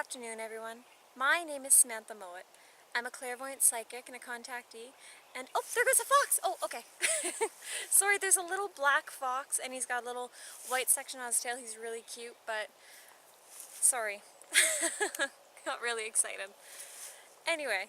afternoon, everyone. My name is Samantha Mowat. I'm a clairvoyant psychic and a contactee. And, oh, there goes a fox! Oh, okay. Sorry, there's a little black fox, and he's got a little white section on his tail. He's really cute, but sorry. Got really excited. Anyway,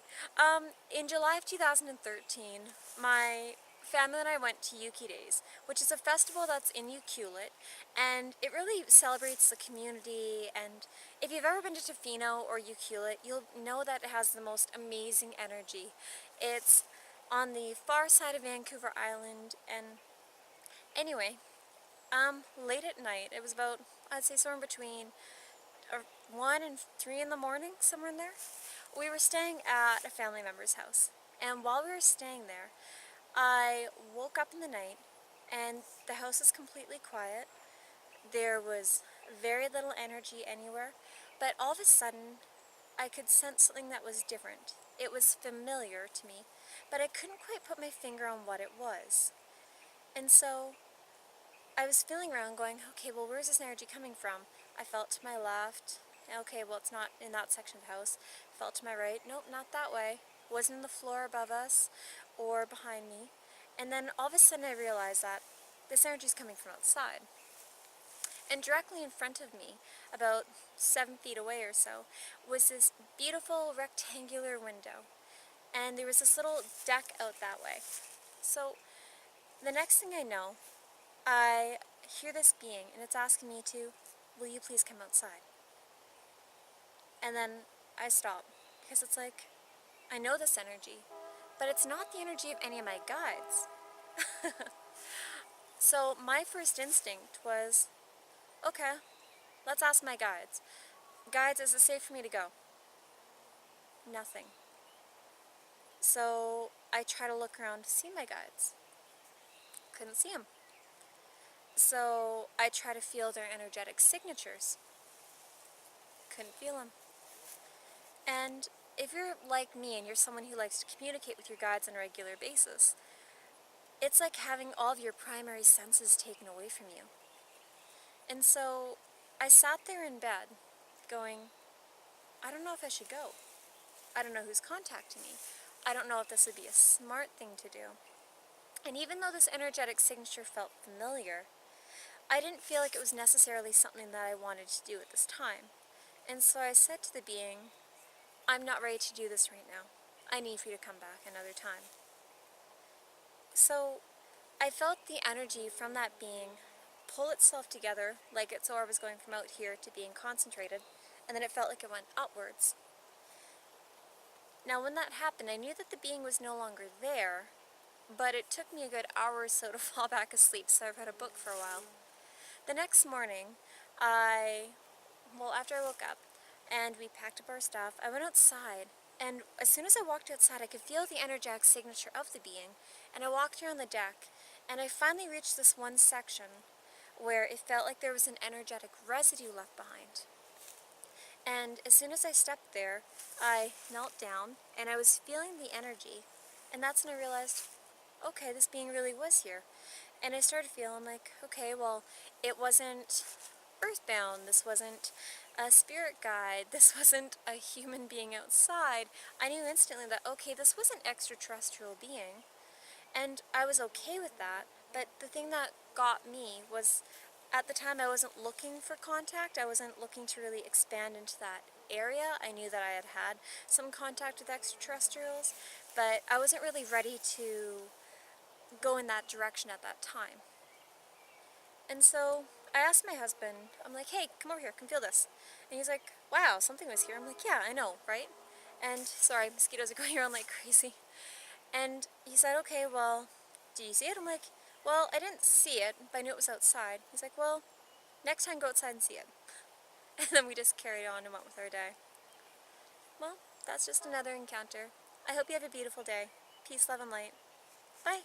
in July of 2013, my family and I went to Ukee Days, which is a festival that's in Ucluelet, and it really celebrates the community. And if you've ever been to Tofino or Ucluelet, you'll know that it has the most amazing energy. It's on the far side of Vancouver Island, and anyway, late at night, it was about, I'd say somewhere between 1 and 3 in the morning, somewhere in there. We were staying at a family member's house, and while we were staying there, I woke up in the night, and the house was completely quiet. There was very little energy anywhere, but all of a sudden, I could sense something that was different. It was familiar to me, but I couldn't quite put my finger on what it was. And so, I was feeling around going, okay, well, where's this energy coming from? I felt to my left. Okay, well, it's not in that section of the house. Felt to my right. Nope, not that way. Wasn't in the floor above us or behind me. And then all of a sudden I realized that this energy is coming from outside. And directly in front of me, about 7 feet away or so, was this beautiful rectangular window. And there was this little deck out that way. So the next thing I know, I hear this being, and it's asking me to, will you please come outside? And then I stop, because it's like, I know this energy, but it's not the energy of any of my guides. So my first instinct was, okay, let's ask my guides. Guides, is it safe for me to go? Nothing. So I try to look around to see my guides. Couldn't see them. So I try to feel their energetic signatures. Couldn't feel them. And if you're like me and you're someone who likes to communicate with your guides on a regular basis, it's like having all of your primary senses taken away from you. And so I sat there in bed going, I don't know if I should go. I don't know who's contacting me. I don't know if this would be a smart thing to do. And even though this energetic signature felt familiar, I didn't feel like it was necessarily something that I wanted to do at this time. And so I said to the being, I'm not ready to do this right now. I need for you to come back another time. So I felt the energy from that being pull itself together, like its aura was going from out here to being concentrated, and then it felt like it went upwards. Now when that happened, I knew that the being was no longer there, but it took me a good hour or so to fall back asleep, so I read a book for a while. The next morning, after I woke up, and we packed up our stuff, I went outside, and as soon as I walked outside, I could feel the energetic signature of the being, and I walked around the deck, and I finally reached this one section where it felt like there was an energetic residue left behind. And as soon as I stepped there, I knelt down, and I was feeling the energy, and that's when I realized, okay, this being really was here. And I started feeling like, okay, well, it wasn't earthbound, this wasn't a spirit guide, this wasn't a human being outside. I knew instantly that, okay, this was an extraterrestrial being, and I was okay with that. But the thing that got me was, at the time I wasn't looking for contact, I wasn't looking to really expand into that area. I knew that I had had some contact with extraterrestrials, but I wasn't really ready to go in that direction at that time. And so I asked my husband, I'm like, hey, come over here, come feel this. And he's like, wow, something was here. I'm like, yeah, I know, right? And sorry, mosquitoes are going around like crazy. And he said, okay, well, do you see it? I'm like, well, I didn't see it, but I knew it was outside. He's like, well, next time go outside and see it. And then we just carried on and went with our day. Well, that's just another encounter. I hope you have a beautiful day. Peace, love, and light. Bye!